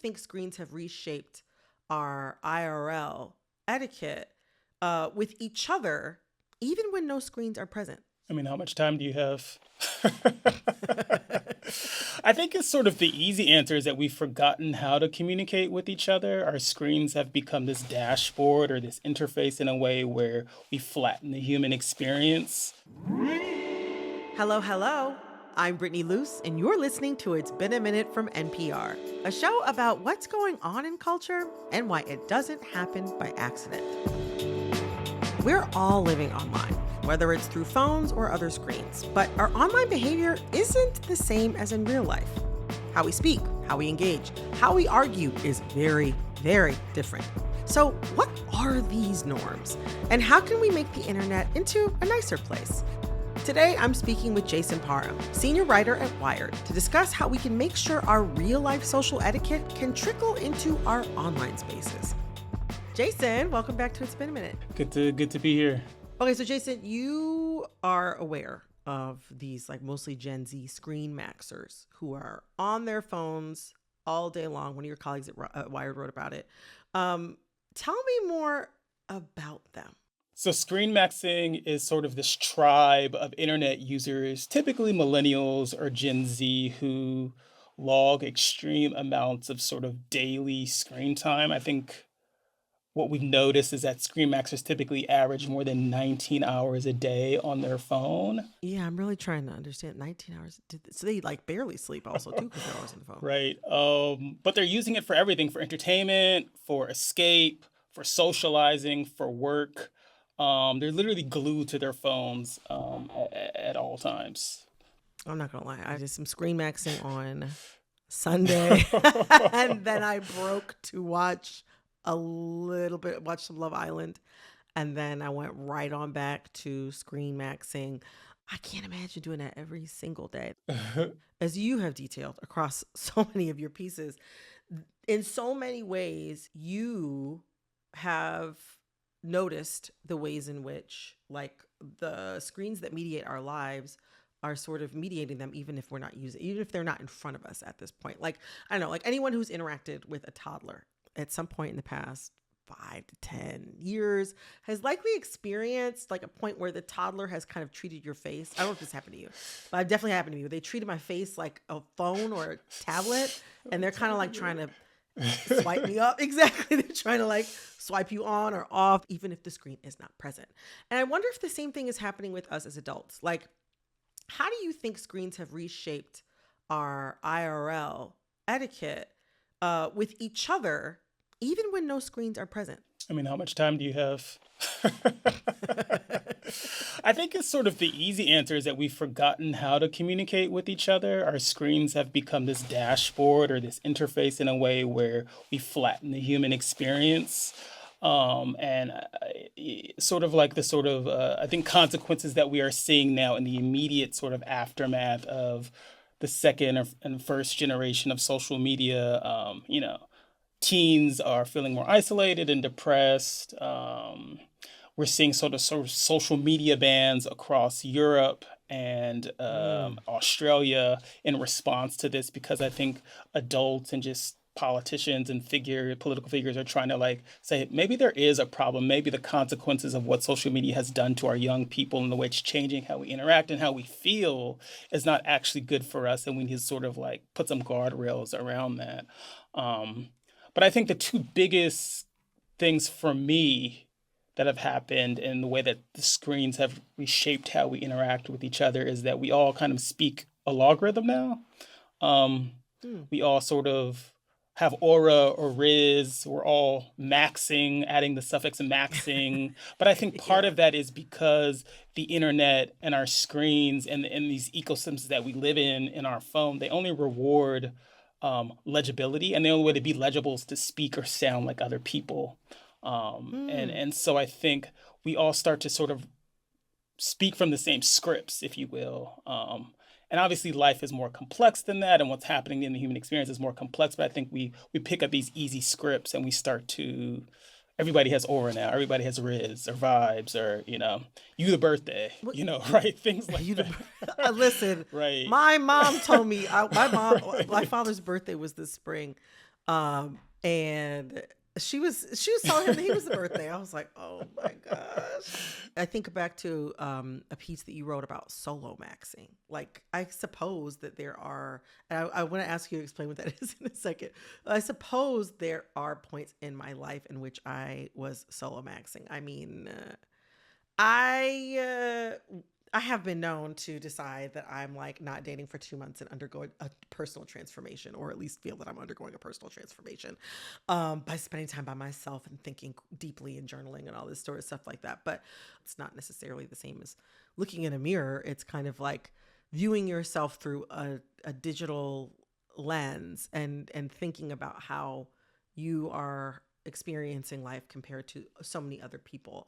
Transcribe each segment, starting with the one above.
think screens have reshaped our IRL etiquette with each other, even when no screens are present? I mean, how much time do you have? I think it's sort of the easy answer is that we've forgotten how to communicate with each other. Our screens have become this dashboard or this interface in a way where we flatten the human experience. Hello, hello. I'm Brittany Luce, and you're listening to It's Been a Minute from NPR, a show about what's going on in culture and why it doesn't happen by accident. We're all living online, whether it's through phones or other screens, but our online behavior isn't the same as in real life. How we speak, how we engage, how we argue is very, very different. So what are these norms? And how can we make the internet into a nicer place? Today, I'm speaking with Jason Parham, senior writer at Wired, to discuss how we can make sure our real-life social etiquette can trickle into our online spaces. Jason, welcome back to It's Been a Minute. Good to be here. Okay, so Jason, you are aware of these mostly Gen Z screen maxers who are on their phones all day long. One of your colleagues at Wired wrote about it. Tell me more about them. So screen maxing is sort of this tribe of internet users, typically millennials or Gen Z, who log extreme amounts of sort of daily screen time. I think what we've noticed is that screen maxers typically average more than 19 hours a day on their phone. Yeah, I'm really trying to understand 19 hours. So they barely sleep also too because they're always on the phone. Right. But they're using it for everything, for entertainment, for escape, for socializing, for work. They're literally glued to their phones at all times. I'm not gonna lie, I did some screen maxing on Sunday, and then I broke to watch some Love Island, and then I went right on back to screen maxing. I can't imagine doing that every single day. As you have detailed across so many of your pieces, in so many ways, you have noticed the ways in which the screens that mediate our lives are sort of mediating them, even if they're not in front of us at this point. I don't know, anyone who's interacted with a toddler at some point in the past 5 to 10 years has likely experienced a point where the toddler has kind of treated your face. I don't know if this happened to you, but it definitely happened to me, where they treated my face like a phone or a tablet, and they're kind of trying to swipe me up. Exactly. They're trying to swipe you on or off, even if the screen is not present. And I wonder if the same thing is happening with us as adults. How do you think screens have reshaped our IRL etiquette with each other, even when no screens are present? I mean, how much time do you have? I think it's sort of the easy answer is that we've forgotten how to communicate with each other. Our screens have become this dashboard or this interface in a way where we flatten the human experience. I think consequences that we are seeing now in the immediate sort of aftermath of the second and first generation of social media, teens are feeling more isolated and depressed. We're seeing sort of social media bans across Europe and Australia in response to this, because I think adults and just politicians and political figures are trying to say maybe there is a problem. Maybe the consequences of what social media has done to our young people and the way it's changing how we interact and how we feel is not actually good for us, and we need to sort of put some guardrails around that. But I think the two biggest things for me that have happened in the way that the screens have reshaped how we interact with each other is that we all kind of speak a logarithm now. We all sort of have aura or riz. We're all maxing, adding the suffix maxing. But I think part of that is because the internet and our screens and these ecosystems that we live in our phone, they only reward legibility, and the only way to be legible is to speak or sound like other people. And so I think we all start to sort of speak from the same scripts, if you will. And obviously life is more complex than that, and what's happening in the human experience is more complex, but I think we pick up these easy scripts and we start to, everybody has aura now, everybody has riz or vibes or, you the birthday, right? Things like that. Listen, right. My mom told me, my father's birthday was this spring. And she was telling him that he was the birthday. I was like, oh my gosh. I think back to a piece that you wrote about solo maxing. Like, I suppose that there are, and I want to ask you to explain what that is in a second. I suppose there are points in my life in which I was solo maxing. I mean, I have been known to decide that I'm like not dating for 2 months and undergoing a personal transformation, or at least feel that I'm undergoing a personal transformation, by spending time by myself and thinking deeply and journaling and all this sort of stuff like that. But it's not necessarily the same as looking in a mirror. It's kind of like viewing yourself through a digital lens and thinking about how you are experiencing life compared to so many other people,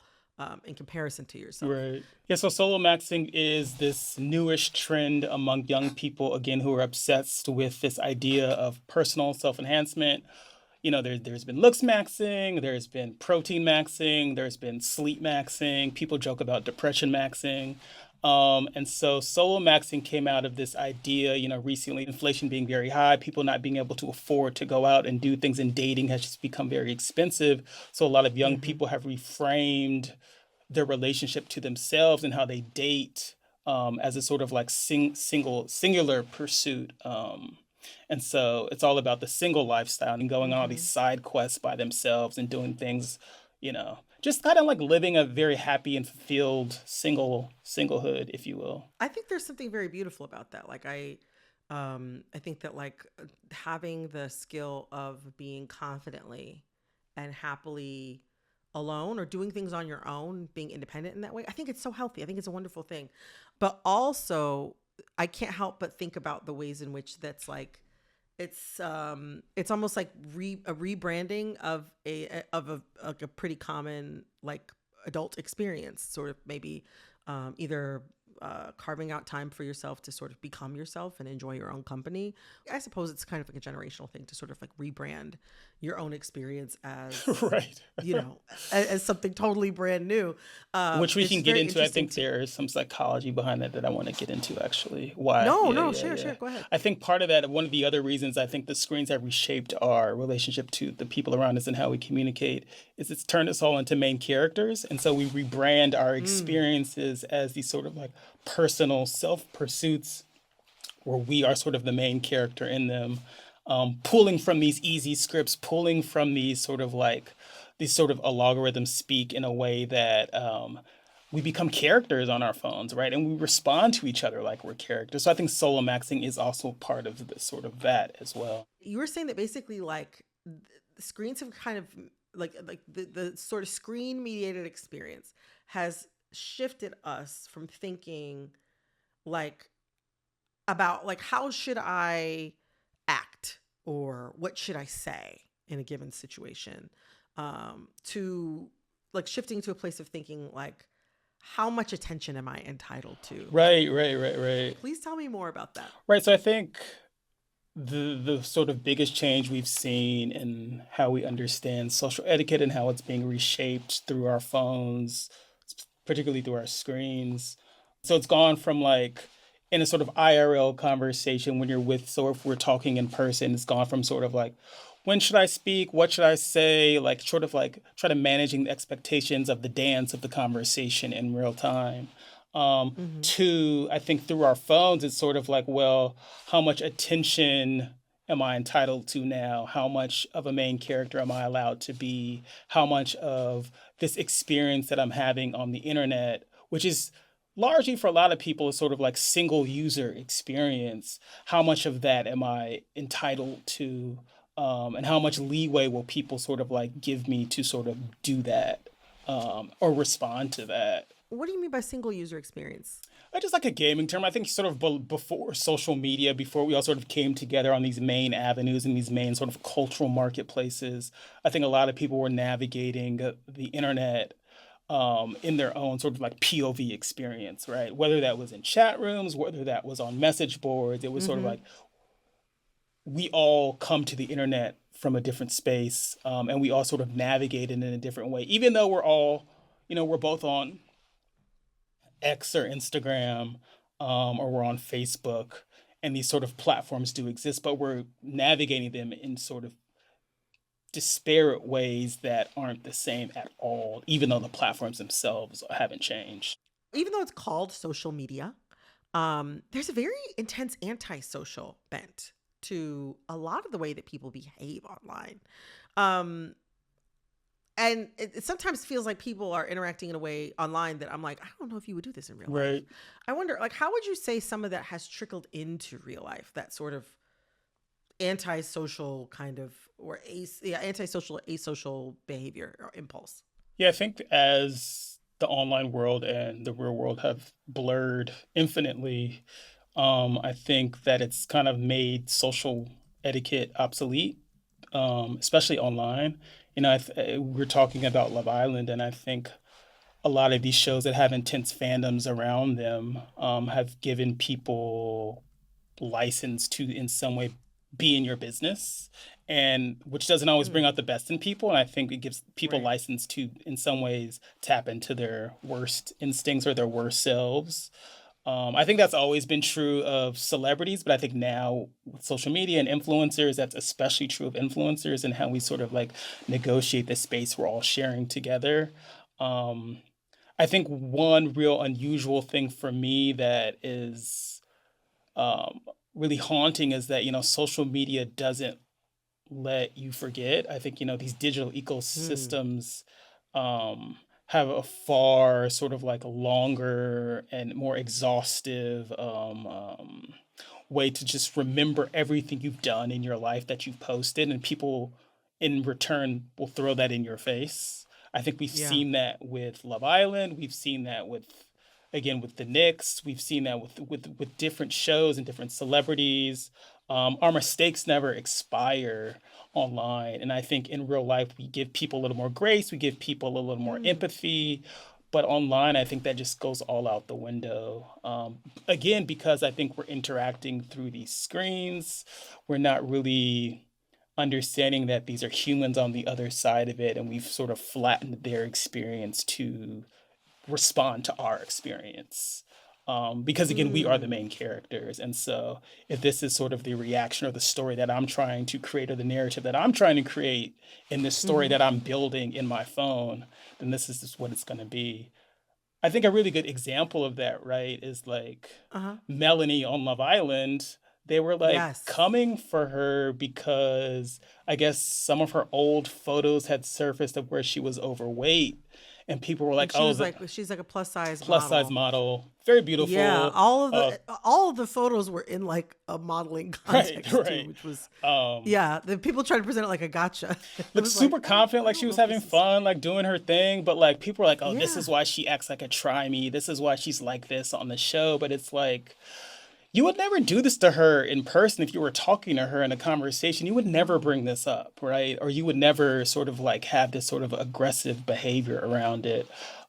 in comparison to yourself. Right. Yeah, so solo maxing is this newish trend among young people, again, who are obsessed with this idea of personal self enhancement. There's been looks maxing, there's been protein maxing, there's been sleep maxing. People joke about depression maxing. And so solo maxing came out of this idea, recently, inflation being very high, people not being able to afford to go out and do things, and dating has just become very expensive. So a lot of young Mm-hmm. people have reframed their relationship to themselves and how they date, as a sort of like singular pursuit. And so it's all about the single lifestyle and going on all these Mm-hmm. side quests by themselves and doing things, just kind of like living a very happy and fulfilled singlehood, if you will. I think there's something very beautiful about that. Like, I think that, like, having the skill of being confidently and happily alone, or doing things on your own, being independent in that way, I think it's so healthy. I think it's a wonderful thing. But also, I can't help but think about the ways in which that's like, it's almost like a rebranding of like a pretty common, like, adult experience, sort of, maybe either carving out time for yourself to sort of become yourself and enjoy your own company. I suppose it's kind of like a generational thing to sort of like rebrand your own experience as, Right. as something totally brand new. Which we It's can just get very into. I interesting think to. there is some psychology behind that I want to get into, actually. Why? No, Yeah, no, yeah, share, yeah. go ahead. I think part of that, one of the other reasons I think the screens have reshaped our relationship to the people around us and how we communicate, is it's turned us all into main characters. And so we rebrand our Mm, experiences as these sort of like personal self pursuits, where we are sort of the main character in them, pulling from these easy scripts, pulling from these sort of algorithms speak in a way that, we become characters on our phones, right? And we respond to each other like we're characters. So I think solo maxing is also part of the sort of that as well. you were saying that basically, like, screens have kind of, like the sort of screen mediated experience has shifted us from thinking, like, about, like, how should I act, or what should I say in a given situation, to, like, shifting to a place of thinking, like, how much attention am I entitled to? Right, right, right, right. Please tell me more about that. Right. So I think the sort of biggest change we've seen in how we understand social etiquette and how it's being reshaped through our phones, particularly through our screens. So it's gone from like in a sort of IRL conversation when you're with, so if we're talking in person, it's gone from sort of like, when should I speak? What should I say? Like, sort of like try to managing the expectations of the dance of the conversation in real time. Mm-hmm. To, I think through our phones, it's sort of like, well, how much attention am I entitled to now? How much of a main character am I allowed to be? How much of this experience that I'm having on the internet, which is largely for a lot of people is sort of like single user experience, how much of that am I entitled to? And how much leeway will people sort of like give me to sort of do that, or respond to that? What do you mean by single user experience? Just like a gaming term, I think sort of before social media, before we all sort of came together on these main avenues and these main sort of cultural marketplaces, I think a lot of people were navigating the internet, in their own sort of like POV experience, right? Whether that was in chat rooms, whether that was on message boards, it was sort of Mm-hmm. like we all come to the internet from a different space, and we all sort of navigate it in a different way, even though we're all, we're both on X or Instagram, or we're on Facebook, and these sort of platforms do exist, but we're navigating them in sort of disparate ways that aren't the same at all, even though the platforms themselves haven't changed. Even though it's called social media, there's a very intense antisocial bent to a lot of the way that people behave online. Um, and it sometimes feels like people are interacting in a way online that I'm like, I don't know if you would do this in real life. Right. I wonder, like, how would you say some of that has trickled into real life? That sort of antisocial kind of, or antisocial, asocial behavior or impulse. Yeah, I think as the online world and the real world have blurred infinitely, I think that it's kind of made social etiquette obsolete, especially online. We're talking about Love Island, and I think a lot of these shows that have intense fandoms around them have given people license to, in some way, be in your business, and which doesn't always bring out the best in people. And I think it gives people Right. license to, in some ways, tap into their worst instincts or their worst selves. I think that's always been true of celebrities, but I think now with social media and influencers, that's especially true of influencers and how we sort of like negotiate the space we're all sharing together. Um, I think one real unusual thing for me that is um, really haunting is that, social media doesn't let you forget. I think, these digital Hmm. ecosystems um, have a far sort of like longer and more exhaustive way to just remember everything you've done in your life that you've posted, and people in return will throw that in your face. I think we've Yeah. seen that with Love Island. We've seen that with, again, with the Knicks. We've seen that with different shows and different celebrities. Our mistakes never expire online, and I think in real life we give people a little more grace. We give people a little more Hmm. empathy. But online, I think that just goes all out the window. Again, because I think we're interacting through these screens. We're not really understanding that these are humans on the other side of it, and we've sort of flattened their experience to respond to our experience. Because again, we are the Hmm. main characters. And so if this is sort of the reaction or the story that I'm trying to create or the narrative that I'm trying to create in this story Mm-hmm. that I'm building in my phone, then this is just what it's going to be. I think a really good example of that, right, is like Uh-huh. Melanie on Love Island. They were like Yes. coming for her because I guess some of her old photos had surfaced of where she was overweight. And people were like, And oh, the she's like a plus size plus size model. model, very Yeah, beautiful. all of the photos were in like a modeling Right, context too, right. which was, Um, yeah, the people tried to present it like a gotcha. It Looked was like, super confident, I like she don't was know if having this is, fun, like doing her thing. But like people were like, oh, this is yeah. why she acts like a try me. This is why she's like this on the show. But it's like, you would never do this to her in person if you were talking to her in a conversation. You would never No. bring this up, right? Or you would never sort of like have this sort of aggressive behavior around it.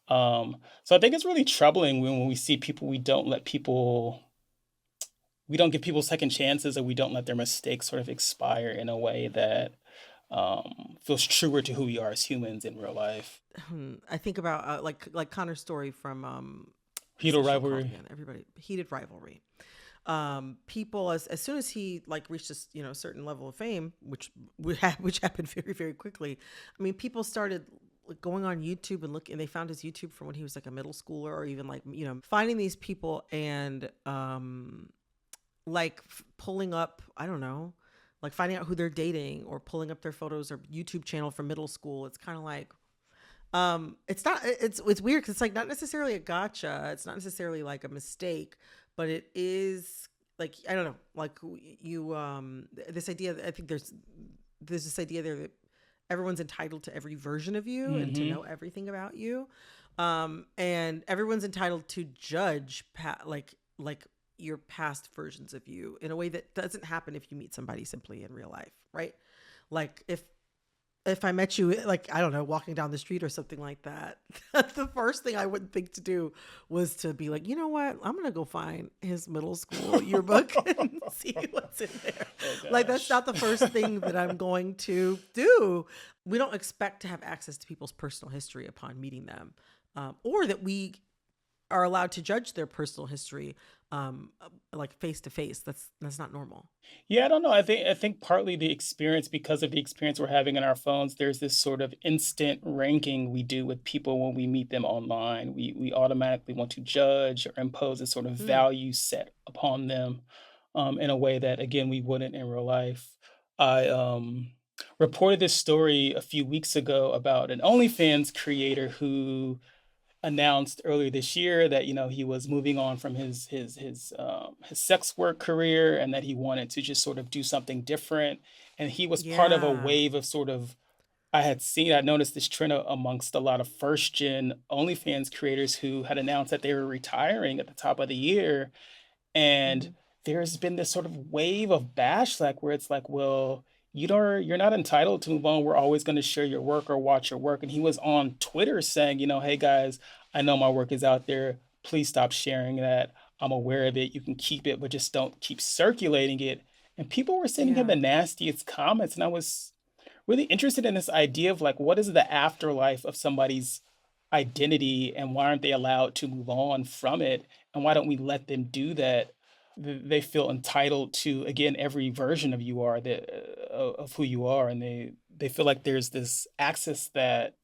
So I think it's really troubling when we see people, we don't give people second chances, or we don't let their mistakes sort of expire in a way that feels truer to who we are as humans in real life. I think about like Connor's story from what's Hero the show called rivalry. again? Everybody, Heated Rivalry. People as soon as he like reached this certain level of fame, which happened very very quickly. I mean, people started like, going on YouTube and look, and they found his YouTube from when he was like a middle schooler, or even like finding these people and like pulling up, I don't know, like finding out who they're dating or pulling up their photos or YouTube channel from middle school. It's kind of like it's not it's weird because it's like not necessarily a gotcha, it's not necessarily like a mistake, but it is like, I don't know, like you this idea that I think there's this idea there that everyone's entitled to every version of you and to Hmm. know everything about you, and everyone's entitled to judge like your past versions of you in a way that doesn't happen if you meet somebody simply in real life, right? Like if I met you, like, I don't know, walking down the street or something like that, the first thing I would think to do was to be like, you know what? I'm going to go find his middle school yearbook and see what's in there. Oh Like, that's gosh. not the first thing that I'm going to do. We don't expect to have access to people's personal history upon meeting them, or that we are allowed to judge their personal history like face to face. That's not normal. Yeah, I don't know. I think partly the experience, because of the experience we're having in our phones, there's this sort of instant ranking we do with people when we meet them online. We automatically want to judge or impose a sort of Mm, value set upon them, in a way that again we wouldn't in real life. I reported this story a few weeks ago about an OnlyFans creator who announced earlier this year that he was moving on from his sex work career, and that he wanted to just sort of do something different. And he was part of a yeah. wave of sort of I noticed this trend amongst a lot of first gen OnlyFans creators who had announced that they were retiring at the top of the year. And Hmm. there's been this sort of wave of backlash where it's like, well, you're not entitled to move on. We're always going to share your work or watch your work. And he was on Twitter saying, hey guys, I know my work is out there. Please stop sharing that. I'm aware of it. You can keep it, but just don't keep circulating it. And people were sending him Yeah. the nastiest comments. And I was really interested in this idea of like, what is the afterlife of somebody's identity, and why aren't they allowed to move on from it? And why don't we let them do that? They feel entitled to, again, every version of of who you are, and they feel like there's this access that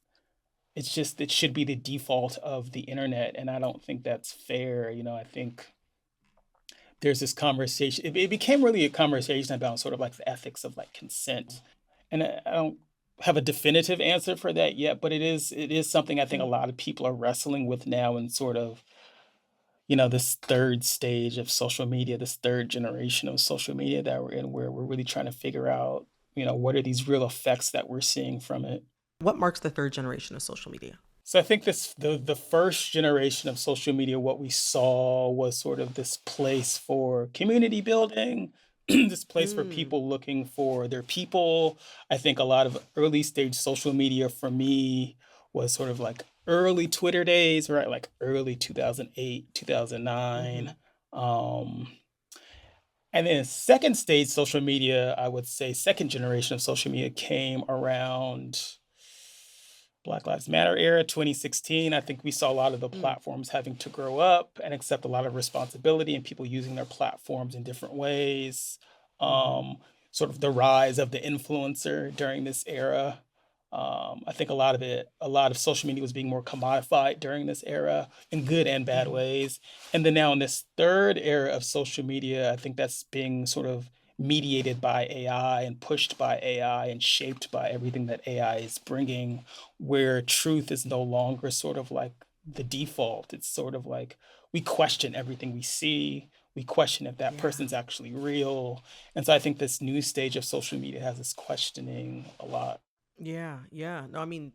it should be the default of the internet, and I don't think that's fair. I think there's this conversation. It became really a conversation about sort of like the ethics of like consent, and I don't have a definitive answer for that yet, but it is something I think a Mm. lot of people are wrestling with now, in sort of this third stage of social media, this third generation of social media that we're in, where we're really trying to figure out, what are these real effects that we're seeing from it. What marks the third generation of social media? So I think the first generation of social media, what we saw was sort of this place for community building, this place for Mm. people looking for their people. I think a lot of early stage social media for me was sort of like early Twitter days, right? Like early 2008, 2009. Hmm. Um, and then second stage social media, I would say second generation of social media came around Black Lives Matter era, 2016. I think we saw a lot of the Mm. platforms having to grow up and accept a lot of responsibility, and people using their platforms in different ways. Hmm. Um, Sort of the rise of the influencer during this era. I think a lot of social media was being more commodified during this era in good and bad Hmm. ways. And then now in this third era of social media, I think that's being sort of mediated by AI and pushed by AI and shaped by everything that AI is bringing, where truth is no longer sort of like the default. It's sort of like we question everything we see. We question if that Yeah. person's actually real. And so I think this new stage of social media has us questioning a lot. Yeah, yeah. No, I mean,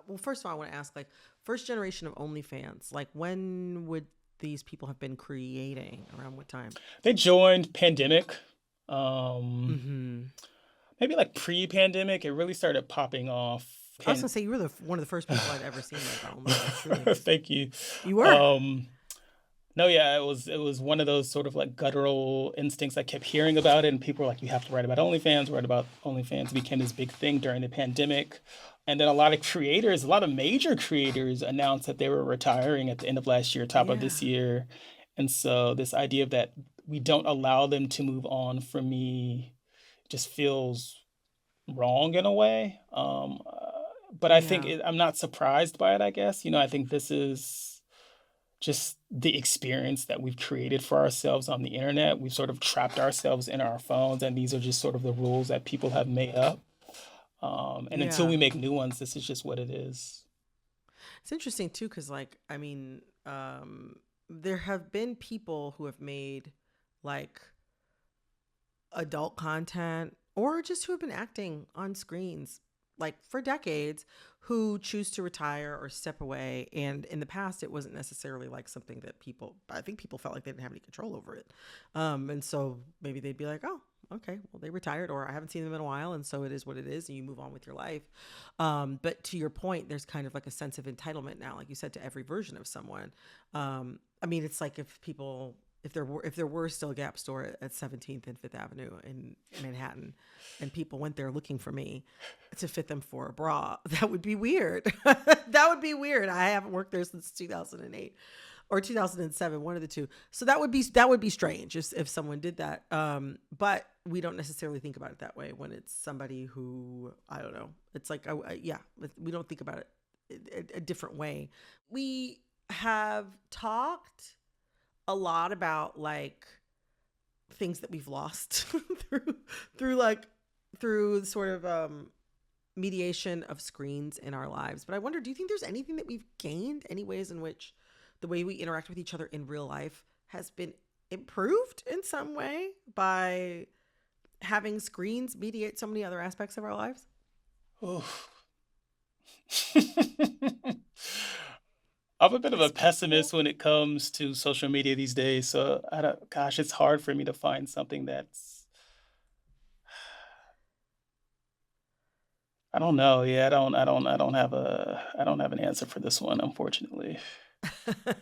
well, first of all, I want to ask, like, first generation of OnlyFans, like, when would these people have been creating? Around what time? They joined pandemic. Um, Hmm. Maybe like pre-pandemic, it really started popping off. I was gonna say you were one of the first people I'd ever seen like on OnlyFans. Truly, Thank you. you were. Um, No, yeah, it was one of those sort of like guttural instincts. I kept hearing about it, and people were like, "You have to write about OnlyFans." Write about OnlyFans. It became this big thing during the pandemic, and then a lot of major creators, announced that they were retiring at the end of last year, top of this Yeah, year, and so this idea of that we don't allow them to move on from me just feels wrong in a way. But I think yeah, I'm not surprised by it. I guess I think this is just the experience that we've created for ourselves on the internet. We've sort of trapped ourselves in our phones, and these are just sort of the rules that people have made up. And until we yeah. make new ones, this is just what it is. It's interesting too, because like, I mean, there have been people who have made like adult content or just who have been acting on screens like for decades who choose to retire or step away. And in the past, it wasn't necessarily like something that I think people felt like they didn't have any control over it. And so maybe they'd be like, oh, okay, well, they retired or I haven't seen them in a while. And so it is what it is. And you move on with your life. But to your point, there's kind of like a sense of entitlement now, like you said, to every version of someone. I mean, it's like if there were still a Gap store at 17th and Fifth Avenue in Manhattan, and people went there looking for me to fit them for a bra, that would be weird. That would be weird. I haven't worked there since 2008. or 2007, one of the two. So that would be strange if someone did that. But we don't necessarily think about it that way when it's somebody who, I don't know. It's like yeah, we don't think about it a different way. We have talked a lot about like things that we've lost through through through sort of mediation of screens in our lives. But I wonder, do you think there's anything that we've gained, any ways in which the way we interact with each other in real life has been improved in some way by having screens mediate so many other aspects of our lives? Oof. I'm a bit of a Despicable. pessimist when it comes to social media these days. So gosh, it's hard for me to find something that's, I don't know. Yeah, I don't have an answer for this one, unfortunately. I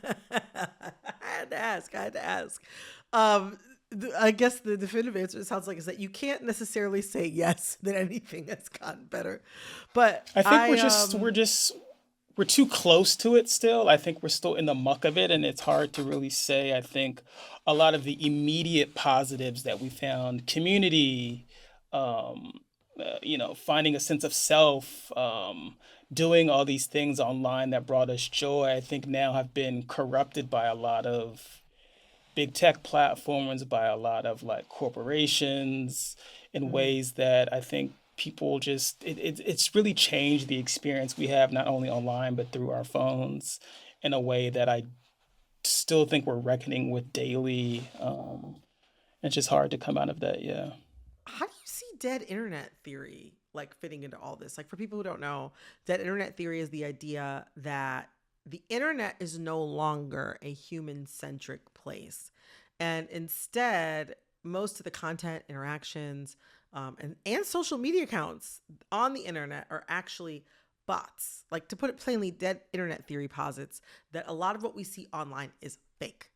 had to ask. Um, I guess the definitive answer, it sounds like, is that you can't necessarily say yes that anything has gotten better. But I think we're too close to it still. I think we're still in the muck of it, and it's hard to really say. I think a lot of the immediate positives that we found, community, um, finding a sense of self, doing all these things online that brought us joy, I think now have been corrupted by a lot of big tech platforms, by a lot of like corporations in Mhm. ways that I think people just it's really changed the experience we have not only online but through our phones in a way that I still think we're reckoning with daily. It's just hard to come out of that. Yeah. How do you see dead internet theory like fitting into all this? Like for people who don't know, dead internet theory is the idea that the internet is no longer a human centric place. And instead, most of the content, interactions, and social media accounts on the internet are actually bots. Like to put it plainly, dead internet theory posits that a lot of what we see online is fake.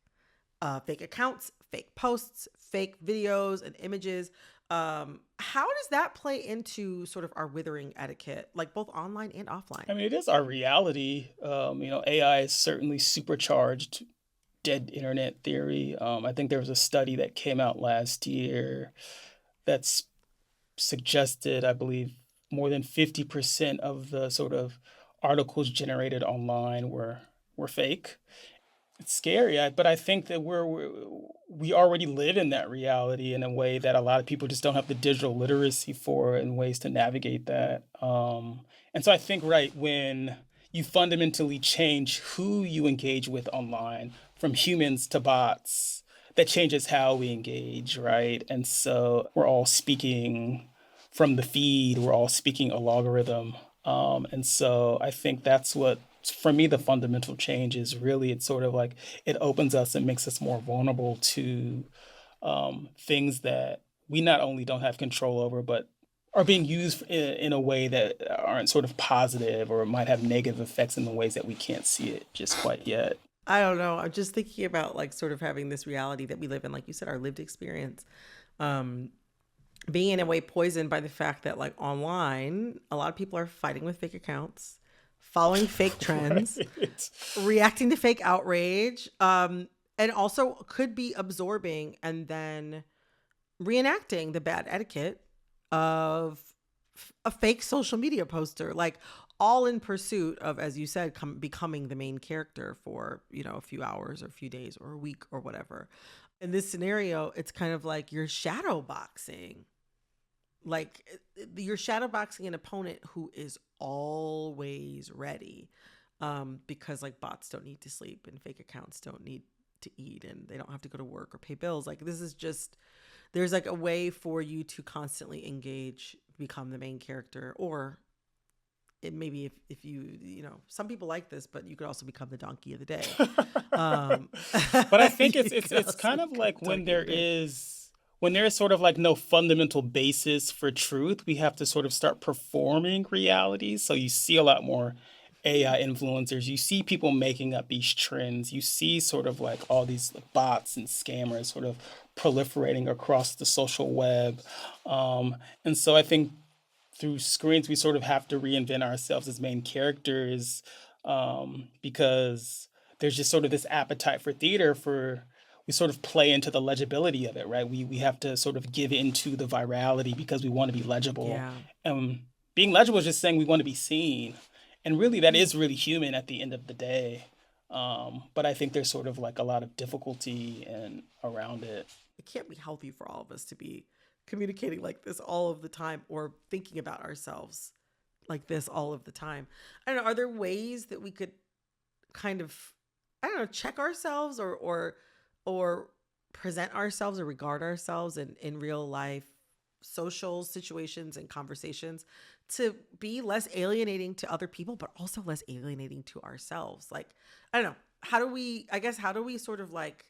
Fake accounts, fake posts, fake videos and images. How does that play into sort of our withering etiquette, like both online and offline? I mean, it is our reality. AI is certainly supercharged dead internet theory. I think there was a study that came out last year that's suggested, I believe, more than 50% of the sort of articles generated online were fake. It's scary, but I think that we already live in that reality in a way that a lot of people just don't have the digital literacy for and ways to navigate that. And so I think, right, when you fundamentally change who you engage with online from humans to bots, that changes how we engage, right? And so we're all speaking from the feed, we're all speaking a logarithm. And so I think that's what, for me, the fundamental change is really it's sort of like it opens us and makes us more vulnerable to things that we not only don't have control over, but are being used in a way that aren't sort of positive or might have negative effects in the ways that we can't see it just quite yet. I don't know. I'm just thinking about like sort of having this reality that we live in, like you said, our lived experience. Um, Being in a way poisoned by the fact that like online, a lot of people are fighting with fake accounts, following fake trends, Right. reacting to fake outrage, and also could be absorbing and then reenacting the bad etiquette of a fake social media poster, like all in pursuit of, as you said, becoming the main character for, a few hours or a few days or a week or whatever. In this scenario, it's kind of like you're shadow boxing. Like you're shadow boxing an opponent who is always ready. Because like bots don't need to sleep and fake accounts don't need to eat and they don't have to go to work or pay bills. Like this is just, there's like a way for you to constantly engage, become the main character, or it maybe if some people like this, but you could also become the donkey of the day. Um, But I think you it's could it's also kind of become like the donkey of the day. when there is sort of like no fundamental basis for truth, we have to sort of start performing reality. So you see a lot more AI influencers. You see people making up these trends. You see sort of like all these like bots and scammers sort of proliferating across the social web. And so I think through screens, we sort of have to reinvent ourselves as main characters because there's just sort of this appetite for theater for we sort of play into the legibility of it, right? We have to sort of give into the virality because we want to be legible. Yeah. And being legible is just saying we want to be seen. And really that is really human at the end of the day. But I think there's sort of like a lot of difficulty and around it. It can't be healthy for all of us to be communicating like this all of the time or thinking about ourselves like this all of the time. I don't know. Are there ways that we could kind of, I don't know, check ourselves or present ourselves or regard ourselves in real life social situations and conversations to be less alienating to other people, but also less alienating to ourselves? Like, I don't know. How do we sort of like,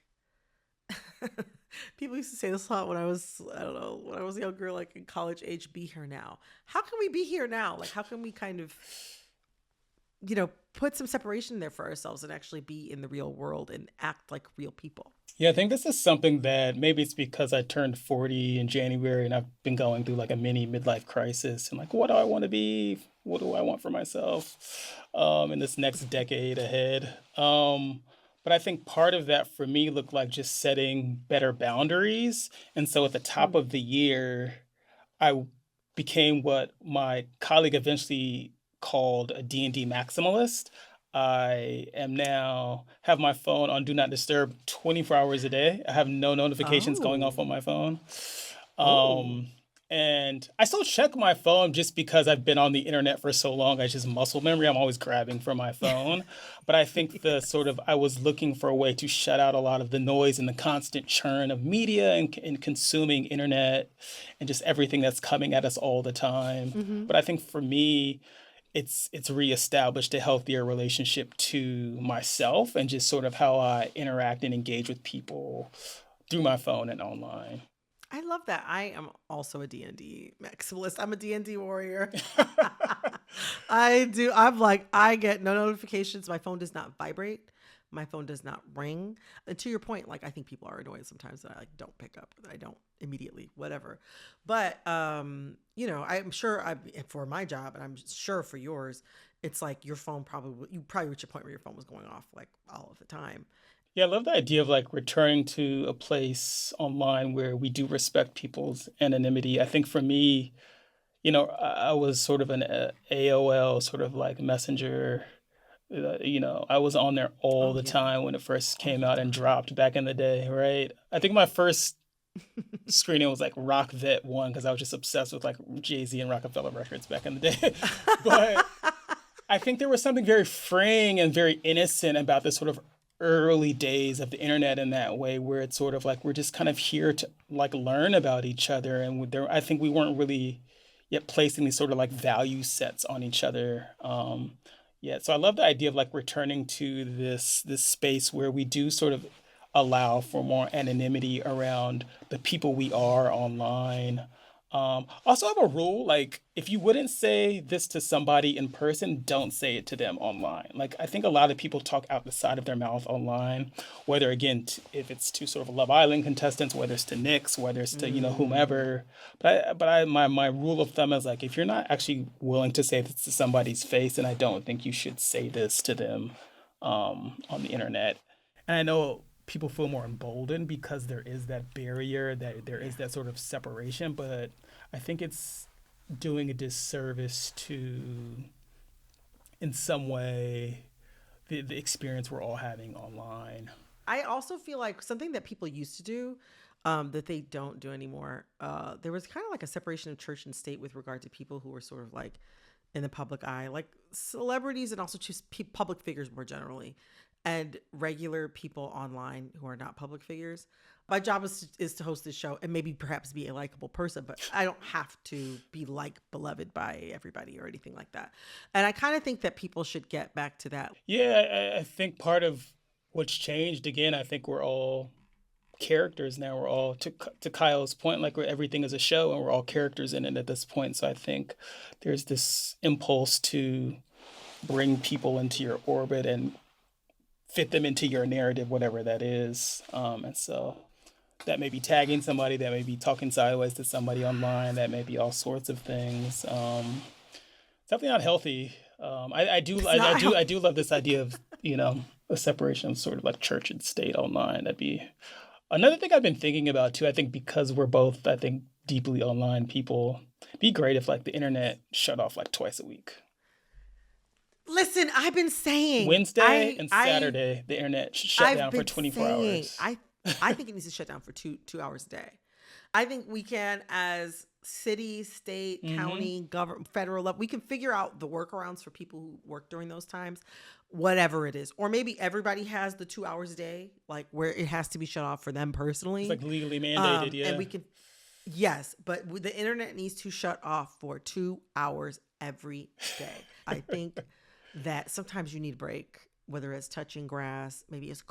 people used to say this a lot when I was, I don't know, when I was younger, like in college age, be here now. How can we be here now? Like, how can we kind of, put some separation there for ourselves and actually be in the real world and act like real people? Yeah, I think this is something that maybe it's because I turned 40 in January and I've been going through like a mini midlife crisis and like, what do I want to be? What do I want for myself in this next decade ahead? But I think part of that for me looked like just setting better boundaries. And so at the top of the year, I became what my colleague eventually called a D&D maximalist. I am now have my phone on do not disturb 24 hours a day. I have no notifications going off Oh, on my phone. oh, Um, and I still check my phone just because I've been on the internet for so long. I just muscle memory. I'm always grabbing for my phone. But I think the sort of I was looking for a way to shut out a lot of the noise and the constant churn of media and consuming internet and just everything that's coming at us all the time. mm-hmm. But I think for me, it's reestablished a healthier relationship to myself and just sort of how I interact and engage with people through my phone and online. I love that. I am also a D&D maximalist. I'm a D&D warrior. I do. I'm like, I get no notifications. My phone does not vibrate. My phone does not ring. And to your point, like, I think people are annoyed sometimes that I like don't pick up, that I don't immediately, whatever. But, I'm sure for my job, and I'm sure for yours, it's like your phone you probably reach a point where your phone was going off like all of the time. Yeah, I love the idea of like returning to a place online where we do respect people's anonymity. I think for me, I was sort of an AOL sort of like messenger. I was on there all Oh the yeah, time when it first all came the out and time. dropped back in the day, right? I think my first screening was like Rock Vet 1 because I was just obsessed with like Jay-Z and Rockefeller Records back in the day. But I think there was something very freeing and very innocent about this sort of early days of the internet in that way, where it's sort of like we're just kind of here to like learn about each other, and I think we weren't really yet placing these sort of like value sets on each other. Yeah, so I love the idea of like returning to this space where we do sort of allow for more anonymity around the people we are online. Also, I have a rule like if you wouldn't say this to somebody in person, don't say it to them online. Like I think a lot of people talk out the side of their mouth online, whether again if it's to sort of Love Island contestants, whether it's to Knicks, whether it's to Mm. whomever. But my rule of thumb is like if you're not actually willing to say this to somebody's face, then I don't think you should say this to them on the internet. And I know people feel more emboldened because there is that barrier, that there Yeah. is that sort of separation, but I think it's doing a disservice to, in some way, the experience we're all having online. I also feel like something that people used to do that they don't do anymore. There was kind of like a separation of church and state with regard to people who were sort of like in the public eye, like celebrities and also just public figures more generally, and regular people online who are not public figures. My job is to host this show and maybe perhaps be a likable person, but I don't have to be like beloved by everybody or anything like that. And I kind of think that people should get back to that. Yeah, I think part of what's changed again, I think we're all characters now. We're all to Kyle's point, like everything is a show, and we're all characters in it at this point. So I think there's this impulse to bring people into your orbit and fit them into your narrative, whatever that is. And so that may be tagging somebody, that may be talking sideways to somebody online, that may be all sorts of things. Definitely not healthy. It's not I do love this idea of, you know, a separation of sort of like church and state online. That'd be another thing I've been thinking about too. I think because we're both, I think, deeply online people, it'd be great if like the internet shut off like twice a week. Listen, I've been saying Wednesday and Saturday, the internet should shut down for 24 hours. I think it needs to shut down for 2 hours a day. I think we can, as city, state, county, government, federal level, we can figure out the workarounds for people who work during those times, whatever it is. Or maybe everybody has the 2 hours a day, like where it has to be shut off for them personally. It's like legally mandated, yeah. And we can, yes, but the internet needs to shut off for 2 hours every day. I think that sometimes you need a break, whether it's touching grass, maybe it's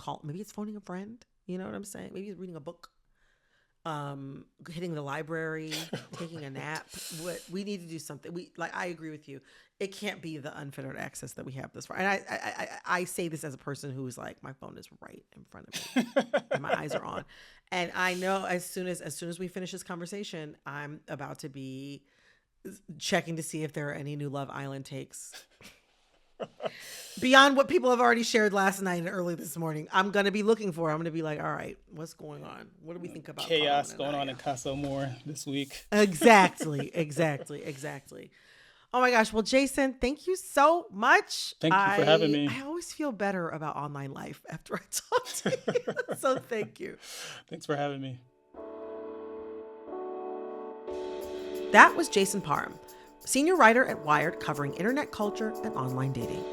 phoning a friend. You know what I'm saying? Maybe it's reading a book. Hitting the library, taking a nap. What we need to do something. I agree with you. It can't be the unfettered access that we have this far. And I say this as a person who's like, my phone is right in front of me and my eyes are on. And I know as soon as we finish this conversation, I'm about to be checking to see if there are any new Love Island takes. Beyond what people have already shared last night and early this morning, I'm going to be looking for. I'm going to be like, all right, what's going on? What do we think about chaos going on in Casa More this week? Exactly. Oh my gosh. Well, Jason, thank you so much. Thank you for having me. I always feel better about online life after I talk to you. So thank you. Thanks for having me. That was Jason Parham, senior writer at Wired, covering internet culture and online dating.